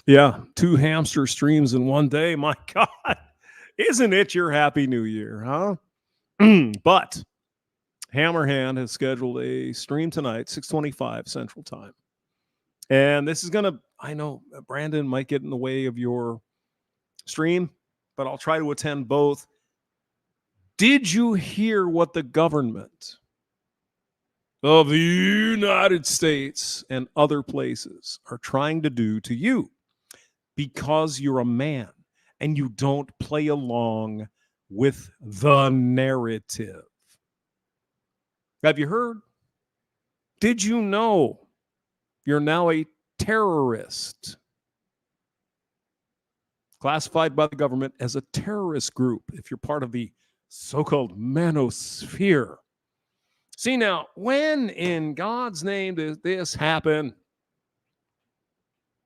Yeah, 2 hamster streams in one day. My God, isn't it your happy new year, huh? But Hammerhand has scheduled a stream tonight, 6:25 Central Time. And this is going to, I know Brandon might get in the way of your stream, but I'll try to attend both. Did you hear what the government of the United States and other places are trying to do to you because you're a man and you don't play along with the narrative? Have you heard? Did you know you're now a terrorist? Classified by the government as a terrorist group if you're part of the so-called manosphere. See, now, when in God's name did this happen?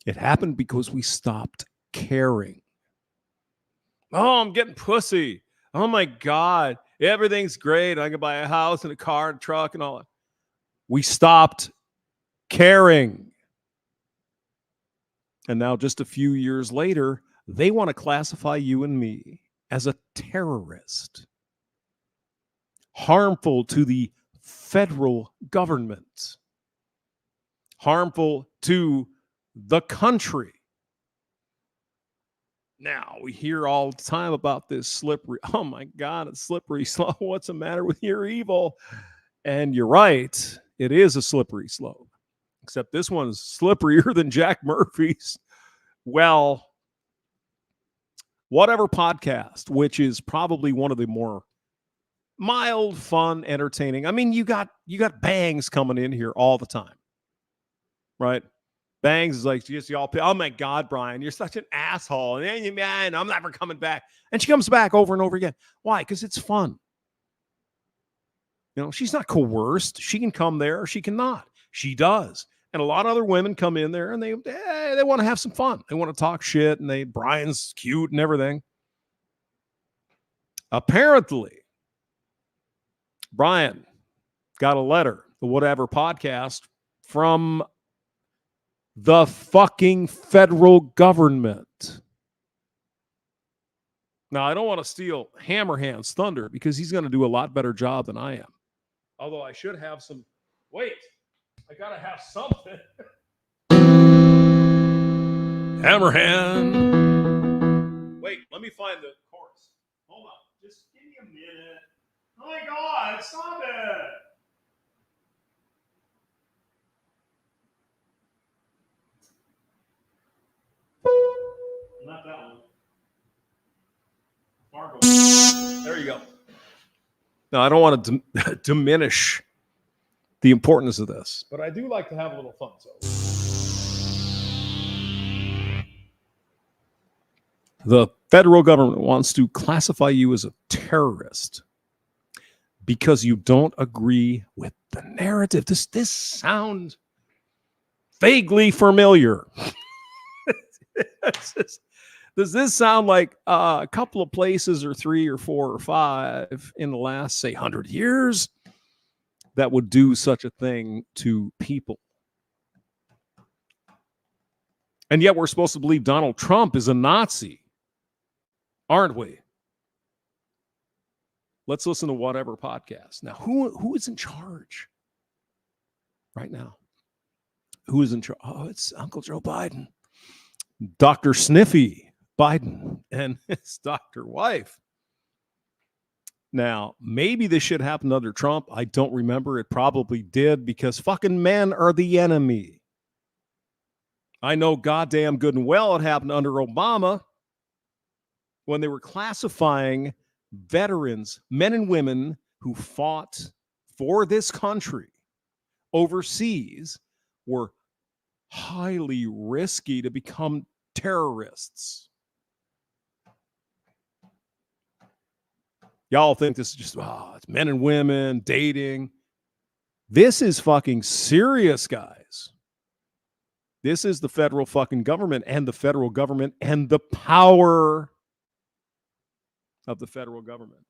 It happened because we stopped caring. Oh, I'm getting pussy. Oh my God, everything's great. I can buy a house and a car and a truck and all that. We stopped caring. And now, just a few years later, they want to classify you and me as a terrorist, harmful to the federal government, harmful to the country. Now, we hear all the time about this slippery, oh my God, it's slippery slope. What's the matter with your evil? And you're right, it is a slippery slope, except this one's slipperier than Jack Murphy's. Well, whatever podcast, which is probably one of the more mild, fun, entertaining. I mean, you got Bangs coming in here all the time, right? Bangs is like, just y'all, oh my God, Brian, you're such an asshole. And man, I'm never coming back. And she comes back over and over again. Why? Because it's fun. You know, she's not coerced. She can come there or she cannot. She does. And a lot of other women come in there and they want to have some fun. They want to talk shit and Brian's cute and everything. Apparently, Brian got a letter, the whatever podcast, from the fucking federal government. Now, I don't want to steal Hammerhand's thunder because he's going to do a lot better job than I am. Although I should have some. Wait, I got to have something. Hammerhand. Wait, let me find the chorus. Hold on. Just give me a minute. Oh my God, stop it. Not that one. Fargo. There you go. No, I don't want to diminish the importance of this, but I do like to have a little fun. So, the federal government wants to classify you as a terrorist because you don't agree with the narrative. Does this sound vaguely familiar? Does this sound like a couple of places or 3 or 4 or 5 in the last, say, 100 years that would do such a thing to people? And yet we're supposed to believe Donald Trump is a Nazi, aren't we? Let's listen to whatever podcast. Now, who is in charge right now? Who is in charge? Oh, it's Uncle Joe Biden. Dr. Sniffy Biden and his doctor wife. Now, maybe this should happen under Trump. I don't remember. It probably did because fucking men are the enemy. I know goddamn good and well it happened under Obama when they were classifying veterans, men and women who fought for this country overseas, were highly risky to become terrorists. Y'all think this is just, it's men and women dating. This is fucking serious, guys. This is the federal fucking government and the federal government and the power of the federal government.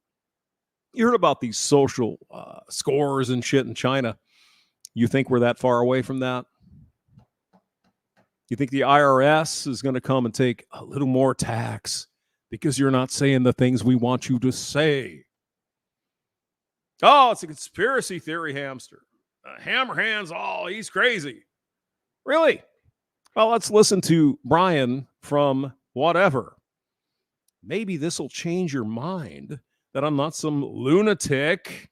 You heard about these social scores and shit in China. You think we're that far away from that? You think the IRS is going to come and take a little more tax because you're not saying the things we want you to say? Oh, it's a conspiracy theory, Hamster. Hammerhand's, he's crazy. Really? Well, let's listen to Brian from whatever. Maybe this will change your mind that I'm not some lunatic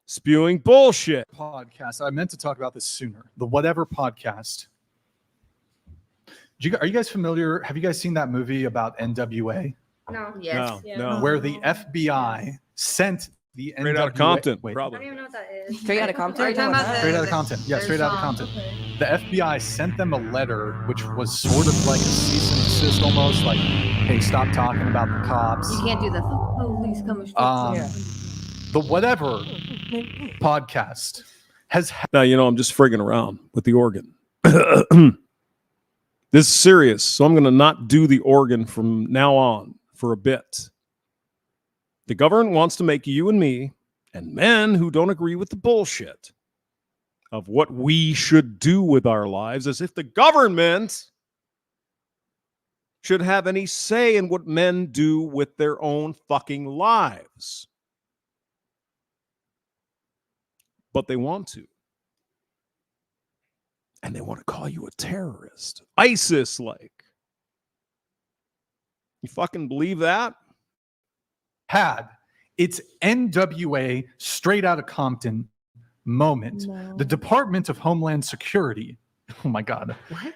spewing bullshit. Podcast. I meant to talk about this sooner. The Whatever podcast. Are you guys familiar? Have you guys seen that movie about NWA? No. Yes. No. Where the FBI sent the Straight NWA. out of Compton, Wait, I probably. don't even know what that is. Straight Outta Compton? Are you talking about Straight Outta Compton. Yeah, Straight Outta Compton. Okay. The FBI sent them a letter, which was sort of like a cease and desist, almost like, "Hey, stop talking about the cops." You can't do the police coming straight. The Whatever podcast has. Now, I'm just frigging around with the organ. This is serious, so I'm going to not do the organ from now on for a bit. The government wants to make you and me and men who don't agree with the bullshit of what we should do with our lives as if the government should have any say in what men do with their own fucking lives. But they want to. And they want to call you a terrorist. ISIS-like. You fucking believe that? Had its NWA Straight Outta Compton moment. No. The Department of Homeland Security, oh my God, What?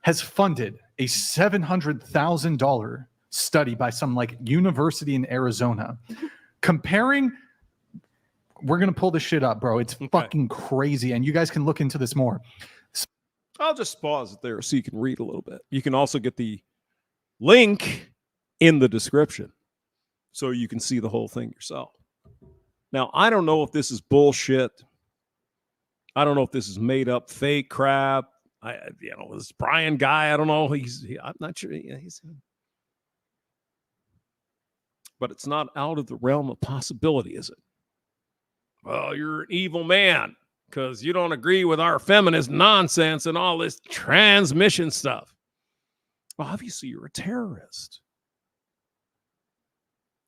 has funded a $700,000 study by some university in Arizona comparing. We're going to pull this shit up, bro. It's fucking crazy. And you guys can look into this more. I'll just pause it there so you can read a little bit. You can also get the link in the description so you can see the whole thing yourself. Now, I don't know if this is bullshit. I don't know if this is made up fake crap. This Brian guy, I don't know. I'm not sure. But it's not out of the realm of possibility, is it? Well, you're an evil man because you don't agree with our feminist nonsense and all this transmission stuff. Well, obviously, you're a terrorist.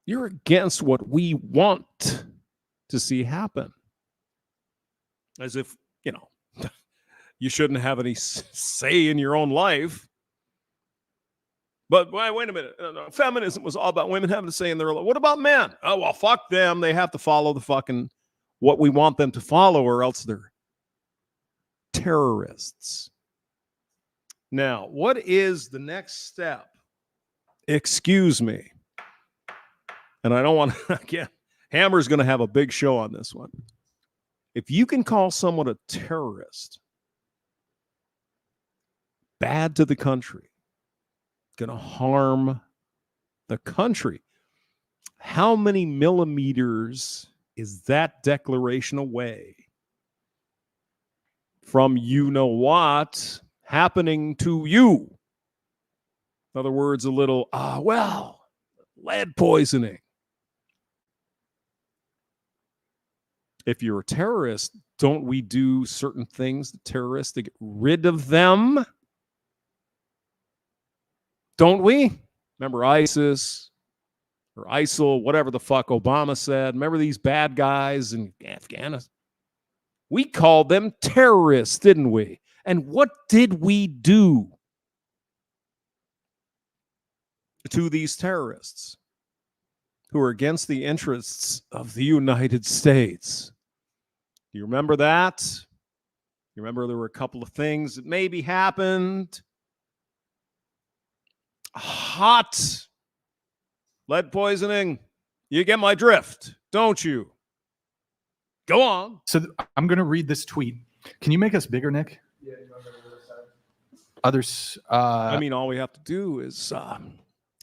You're against what we want to see happen. As if, you shouldn't have any say in your own life. But wait a minute. No, feminism was all about women having a say in their life. What about men? Oh, well, fuck them. They have to follow the fucking what we want them to follow, or else they're terrorists. Now, what is the next step? Excuse me. And I don't want to, again, Hammer's going to have a big show on this one. If you can call someone a terrorist, bad to the country, going to harm the country, how many millimeters is that declaration away from what happening to you? In other words, a little, lead poisoning. If you're a terrorist, don't we do certain things to terrorists to get rid of them? Don't we? Remember ISIS or ISIL, whatever the fuck Obama said. Remember these bad guys in Afghanistan? We called them terrorists, didn't we? And what did we do to these terrorists who are against the interests of the United States? Do you remember that? You remember there were a couple of things that maybe happened? Hot lead poisoning. You get my drift, don't you? Go on. So I'm going to read this tweet. Can you make us bigger, Nick? Yeah. Others. All we have to do is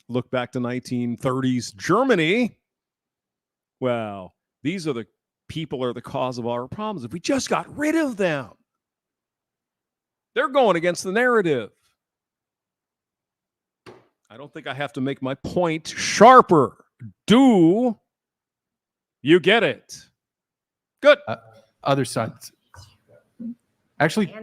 look back to 1930s Germany. Well, these are the people are the cause of our problems. If we just got rid of them, they're going against the narrative. I don't think I have to make my point sharper. Do you get it? Good. Other sides. Actually,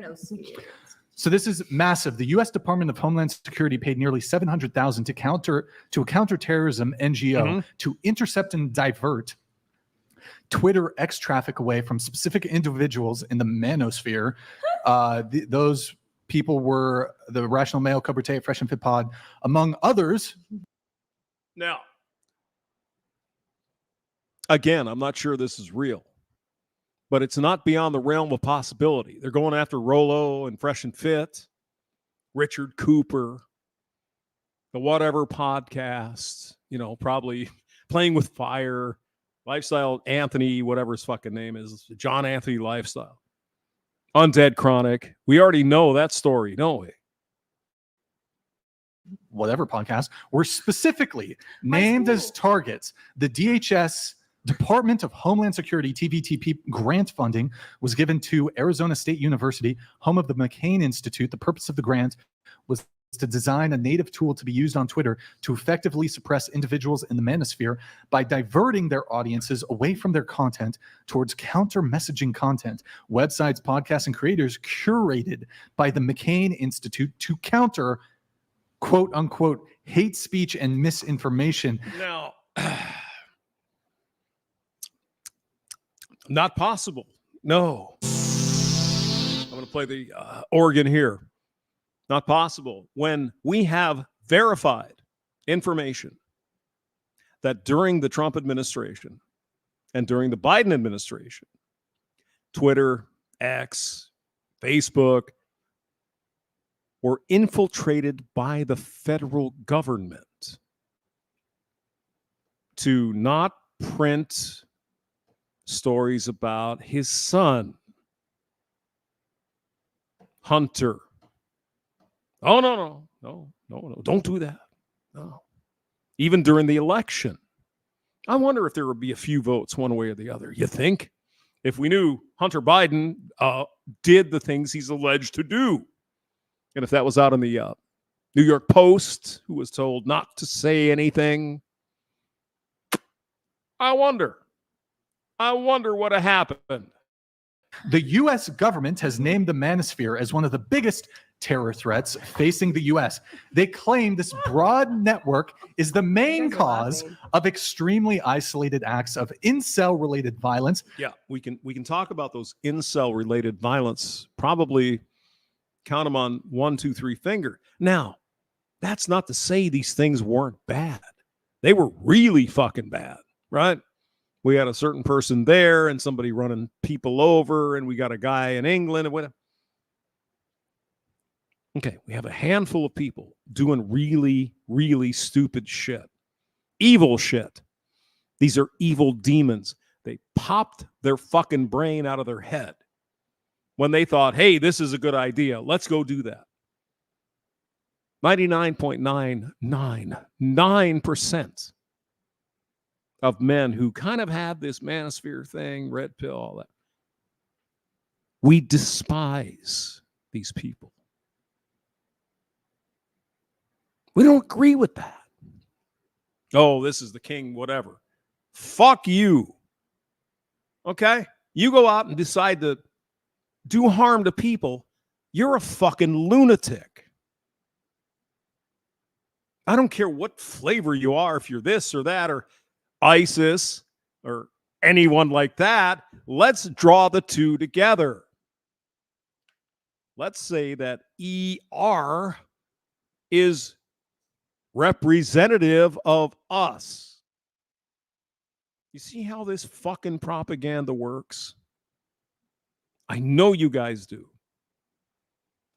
So this is massive. The U.S. Department of Homeland Security paid nearly $700,000 to a counterterrorism NGO to intercept and divert Twitter X traffic away from specific individuals in the manosphere. Those people were the Rational Male, Cobra Fresh and Fit Pod, among others. Now, again, I'm not sure this is real, but it's not beyond the realm of possibility. They're going after Rolo and Fresh and Fit, Richard Cooper, the whatever podcast, probably Playing with Fire, Lifestyle Anthony, whatever his fucking name is, John Anthony Lifestyle, Undead Chronic. We already know that story, don't we? Whatever podcast were specifically named as targets. The DHS, Department of Homeland Security, TVTP grant funding was given to Arizona State University, home of the McCain Institute. The purpose of the grant was to design a native tool to be used on Twitter to effectively suppress individuals in the manosphere by diverting their audiences away from their content towards counter-messaging content, websites, podcasts, and creators curated by the McCain Institute to counter quote-unquote hate speech and misinformation. Now, not possible. No. I'm going to play the organ here. Not possible. When we have verified information that during the Trump administration and during the Biden administration, Twitter, X, Facebook were infiltrated by the federal government to not print stories about his son, Hunter. Oh, no, don't do that. No. Even during the election. I wonder if there would be a few votes one way or the other. You think? If we knew Hunter Biden did the things he's alleged to do. And if that was out in the New York Post, who was told not to say anything. I wonder what would have happened. The U.S. government has named the manosphere as one of the biggest terror threats facing the U.S. They claim this broad network is the main cause of extremely isolated acts of incel-related violence. Yeah, we can talk about those incel-related violence. Probably count them on 1, 2, 3 finger. Now, that's not to say these things weren't bad. They were really fucking bad, right? We had a certain person there and somebody running people over, and we got a guy in England and whatever. Okay, we have a handful of people doing really, really stupid shit. Evil shit. These are evil demons. They popped their fucking brain out of their head when they thought, hey, this is a good idea. Let's go do that. 99.999% of men who kind of have this manosphere thing, red pill, all that. We despise these people. We don't agree with that. Oh, this is the king, whatever. Fuck you. Okay? You go out and decide to do harm to people, you're a fucking lunatic. I don't care what flavor you are, if you're this or that, or ISIS, or anyone like that. Let's draw the two together. Let's say that ER is representative of us. You see how this fucking propaganda works? I know you guys do.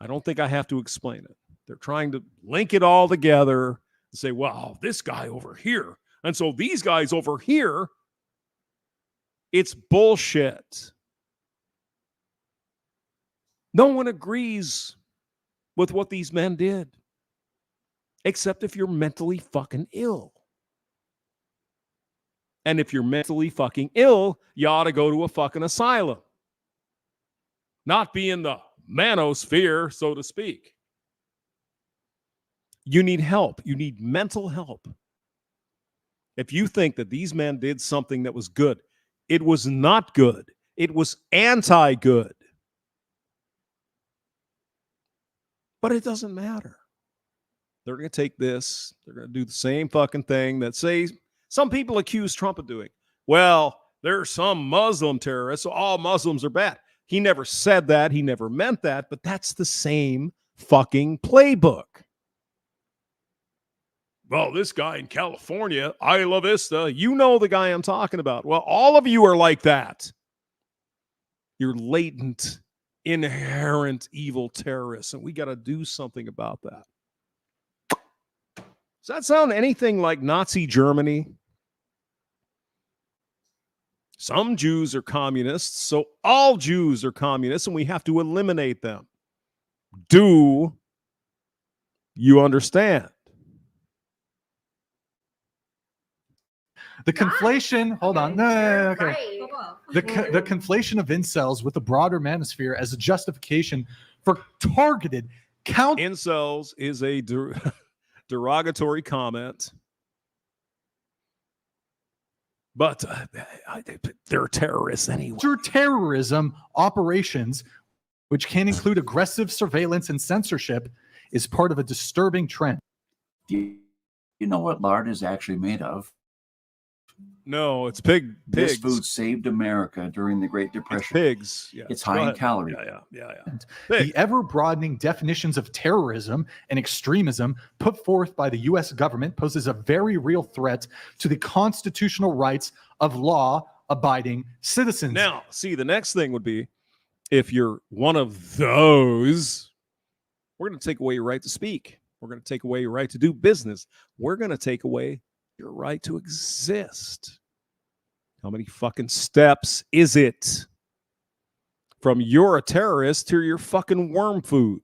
I don't think I have to explain it. They're trying to link it all together and say, well, this guy over here, and so these guys over here. It's bullshit. No one agrees with what these men did, except if you're mentally fucking ill. And if you're mentally fucking ill, you ought to go to a fucking asylum. Not be in the manosphere, so to speak. You need help. You need mental help. If you think that these men did something that was good, it was not good. It was anti-good. But it doesn't matter. They're going to take this. They're going to do the same fucking thing that some people accuse Trump of doing. Well, there's some Muslim terrorists, so all Muslims are bad. He never said that. He never meant that. But that's the same fucking playbook. Well, this guy in California, Isla Vista, you know the guy I'm talking about. Well, all of you are like that. You're latent, inherent evil terrorists, and we got to do something about that. Does that sound anything like Nazi Germany? Some Jews are communists, so all Jews are communists, and we have to eliminate them. Do you understand? The conflation, hold on. No, okay. The conflation of incels with the broader manosphere as a justification for targeted incels is a derogatory comment, but they're terrorists anyway. Terrorism operations, which can include aggressive surveillance and censorship, is part of a disturbing trend. Do you know what lard is actually made of? No, it's pigs. This food saved America during the Great Depression. It's pigs. Yeah. It's high in calories. Yeah. The ever-broadening definitions of terrorism and extremism put forth by the U.S. government poses a very real threat to the constitutional rights of law-abiding citizens. Now, see, the next thing would be, if you're one of those, we're going to take away your right to speak. We're going to take away your right to do business. We're going to take away your right to exist. How many fucking steps is it from you're a terrorist to your fucking worm food?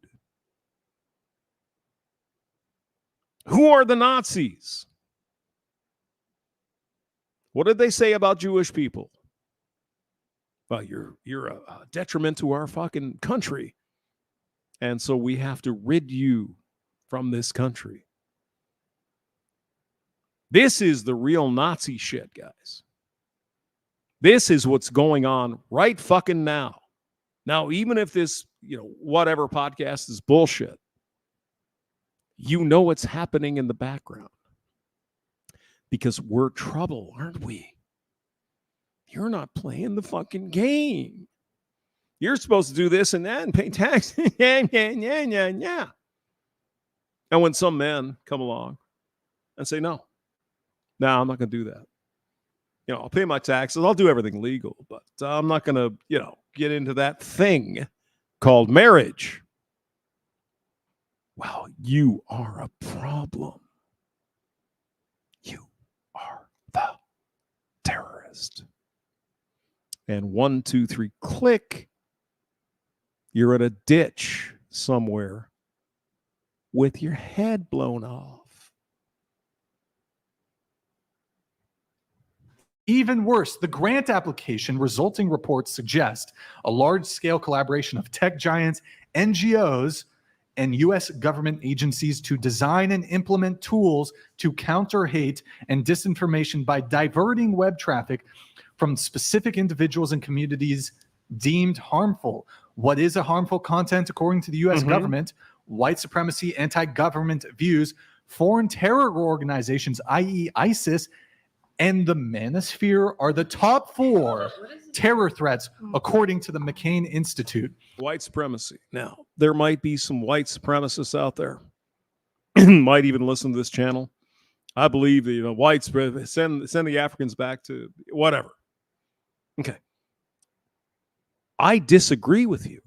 Who are the Nazis? What did they say about Jewish people? Well, you're a detriment to our fucking country. And so we have to rid you from this country. This is the real Nazi shit, guys. This is what's going on right fucking now. Now, even if this, whatever podcast is bullshit, you know what's happening in the background. Because we're trouble, aren't we? You're not playing the fucking game. You're supposed to do this and that and pay taxes. Yeah. And when some men come along and say, no, I'm not going to do that. I'll pay my taxes. I'll do everything legal, but I'm not going to, get into that thing called marriage. Well, you are a problem. You are the terrorist. And 1, 2, 3, click. You're in a ditch somewhere with your head blown off. Even worse, the grant application resulting reports suggest a large-scale collaboration of tech giants, NGOs, and U.S. government agencies to design and implement tools to counter hate and disinformation by diverting web traffic from specific individuals and communities deemed harmful. What is a harmful content according to the U.S. government? White supremacy, anti-government views, foreign terror organizations, i.e. ISIS, and the manosphere are the top 4 terror threats, according to the McCain Institute. White supremacy. Now, there might be some white supremacists out there, might even listen to this channel. I believe the whites send the Africans back to whatever. Okay. I disagree with you.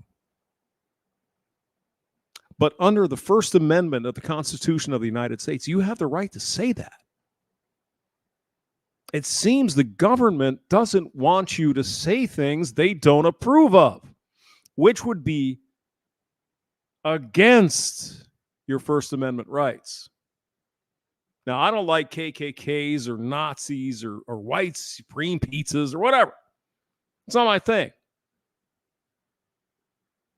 But under the First Amendment of the Constitution of the United States, you have the right to say that. It seems the government doesn't want you to say things they don't approve of, which would be against your First Amendment rights. Now, I don't like KKKs or Nazis or white supreme pizzas or whatever. It's not my thing.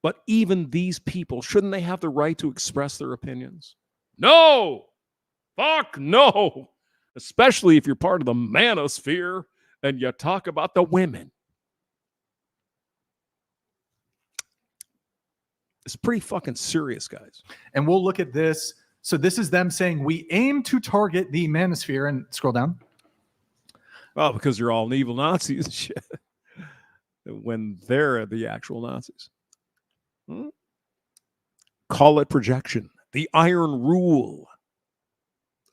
But even these people, shouldn't they have the right to express their opinions? No! Fuck no! Especially if you're part of the manosphere and you talk about the women. It's pretty fucking serious, guys. And we'll look at this. So this is them saying we aim to target the manosphere. And scroll down. Well, because you're all evil Nazis and shit. When they're the actual Nazis. Call it projection. The iron rule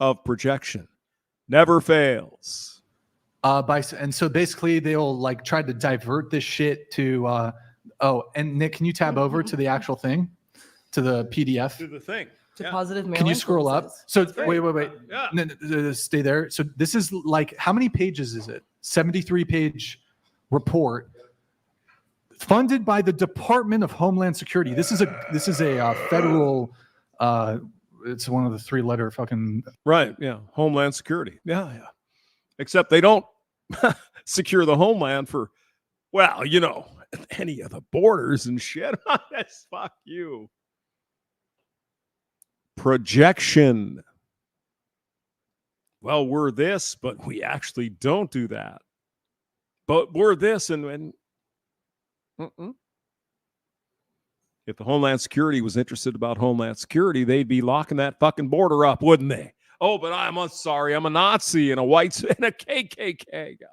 of projection never fails. And so basically they'll like try to divert this shit to and Nick, can you tab over to the actual thing, to the PDF? Do the thing. To positive mail. Can you scroll up? So wait. Yeah. No, stay there. So this is like, how many pages is it? 73-page report funded by the Department of Homeland Security. This is a federal. It's one of the 3-letter fucking. Right. Yeah. Homeland Security. Yeah. Except they don't secure the homeland for, well, any of the borders and shit. That's fuck you. Projection. Well, we're this, but we actually don't do that. But we're this and if the Homeland Security was interested about Homeland Security, they'd be locking that fucking border up, wouldn't they? Oh, but I'm sorry, I'm a Nazi and a white and a KKK guy.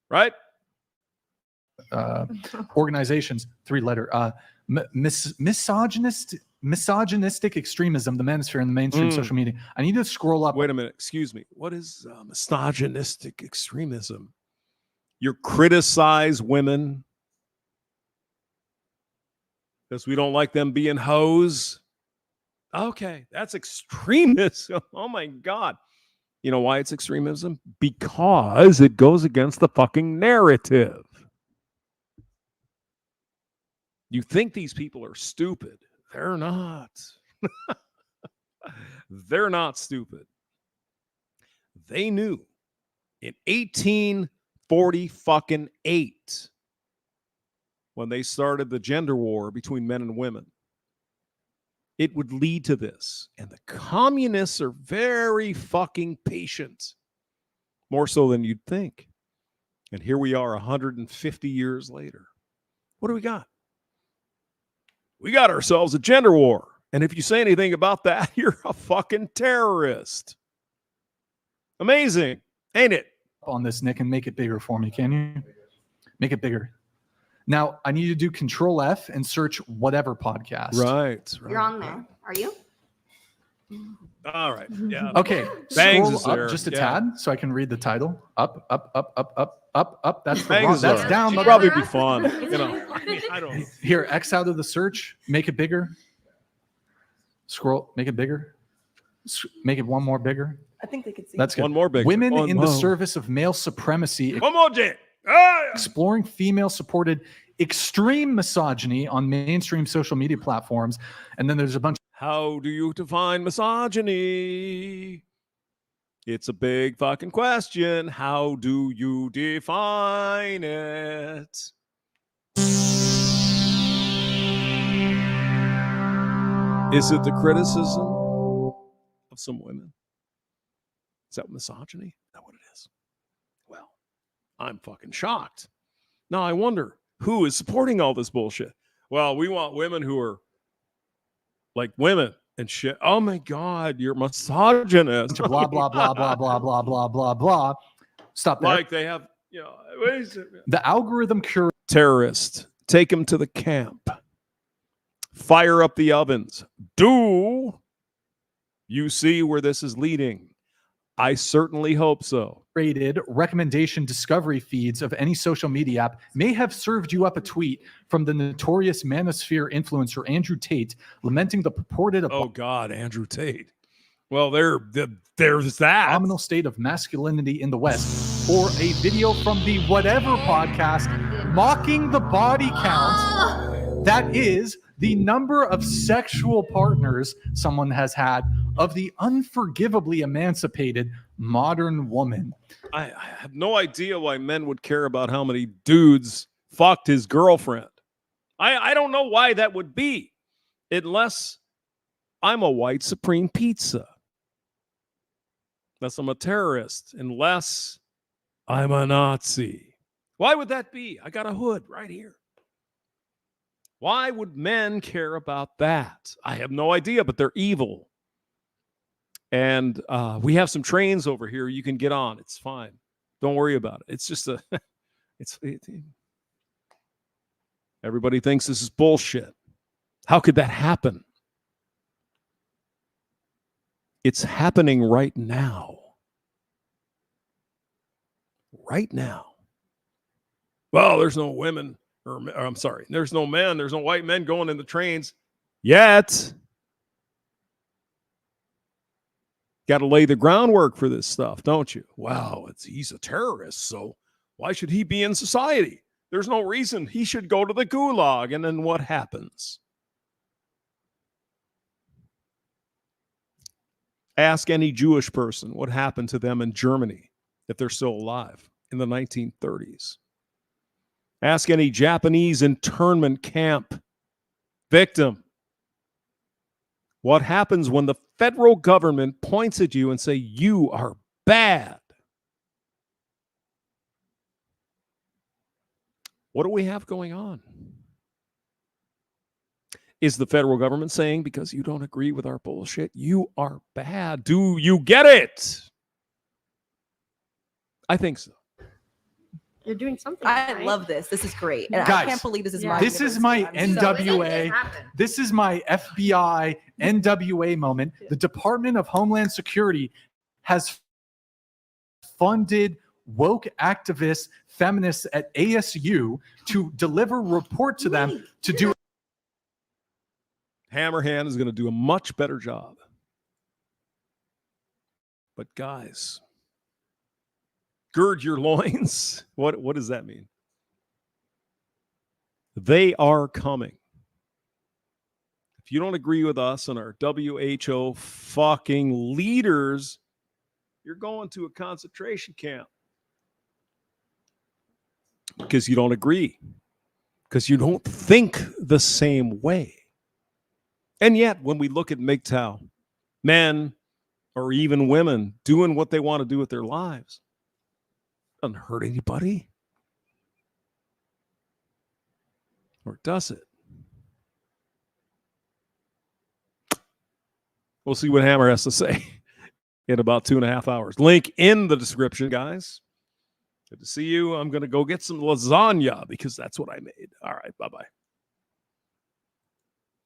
Right? Organizations, 3-letter. Misogynistic extremism, the manosphere and the mainstream social media. I need to scroll up. Wait a minute. Excuse me. What is misogynistic extremism? You criticize women because we don't like them being hoes. Okay, that's extremism. Oh my God. You know why it's extremism? Because it goes against the fucking narrative. You think these people are stupid. They're not. They're not stupid. They knew in 1848 when they started the gender war between men and women, it would lead to this. And the communists are very fucking patient, more so than you'd think. And here we are 150 years later. What do we got? We got ourselves a gender war. And if you say anything about that, you're a fucking terrorist. Amazing, ain't it? On this, Nick, and make it bigger for me, can you? Make it bigger. Now, I need you to do Control F and search whatever podcast. Right. You're on there. Are you? All right. Yeah. Okay. Bangs Scroll is there. up just a Yeah. tad so I can read the title. Up. That's the Bangs wrong. is That's there. down. Should But probably be fun. I don't. here, X out of the search. Make it bigger. Scroll. Make it bigger. Make it one more bigger. I think they could see. That's good. One more big. Women one, in the whoa. service of male supremacy. One more J. Ah! Exploring female-supported extreme misogyny on mainstream social media platforms. And then there's a bunch. How do you define misogyny? It's a big fucking question. How do you define it? Is it the criticism of some women? Is that misogyny? Is that what it is? Well, I'm fucking shocked. Now I wonder who is supporting all this bullshit. Well, we want women who are like women and shit. Oh my God, you're misogynist. blah, blah, blah, blah, blah, blah, blah, blah, blah. Stop there. Like they have, what is it? The algorithm curates Terrorist, take him to the camp. Fire up the ovens. Do you see where this is leading? I certainly hope so. recommendation discovery feeds of any social media app may have served you up a tweet from the notorious manosphere influencer Andrew Tate lamenting the purported Oh God, Andrew Tate. Well, there's that. abominable state of masculinity in the West, or a video from the whatever podcast mocking the body count that is the number of sexual partners someone has had of the unforgivably emancipated modern woman. I have no idea why men would care about how many dudes fucked his girlfriend. I don't know why that would be, unless I'm a white supreme pizza, unless I'm a terrorist, unless I'm a Nazi. Why would that be? I got a hood right here. Why would men care about that? I have no idea, but they're evil. And we have some trains over here you can get on. It's fine. Don't worry about it. It's just everybody thinks this is bullshit. How could that happen? It's happening right now. Right now. Well, there's no women, or I'm sorry, there's no men, there's no white men going in the trains yet. Got to lay the groundwork for this stuff, don't you? Wow, he's a terrorist, so why should he be in society? There's no reason he should go to the gulag. And then what happens? Ask any Jewish person what happened to them in Germany, if they're still alive, in the 1930s. Ask any Japanese internment camp victim what happens when the federal government points at you and say, you are bad. What do we have going on? Is the federal government saying, because you don't agree with our bullshit, you are bad? Do you get it? I think so. You're doing something. I right? love this. This is great. And Guys, I can't believe this is yeah. my This is my university. I'm so NWA. excited. This is my FBI NWA moment. The Department of Homeland Security has funded woke activists, feminists at ASU to deliver a report to them to do. Hammerhand is going to do a much better job. But guys, gird your loins. What does that mean? They are coming. If you don't agree with us and our WHO fucking leaders, you're going to a concentration camp. Because you don't agree. Because you don't think the same way. And yet, when we look at MGTOW, men or even women doing what they want to do with their lives, doesn't hurt anybody. Or does it? We'll see what Hammer has to say in about 2.5 hours. Link in the description, guys. Good to see you. I'm going to go get some lasagna because that's what I made. All right. Bye-bye.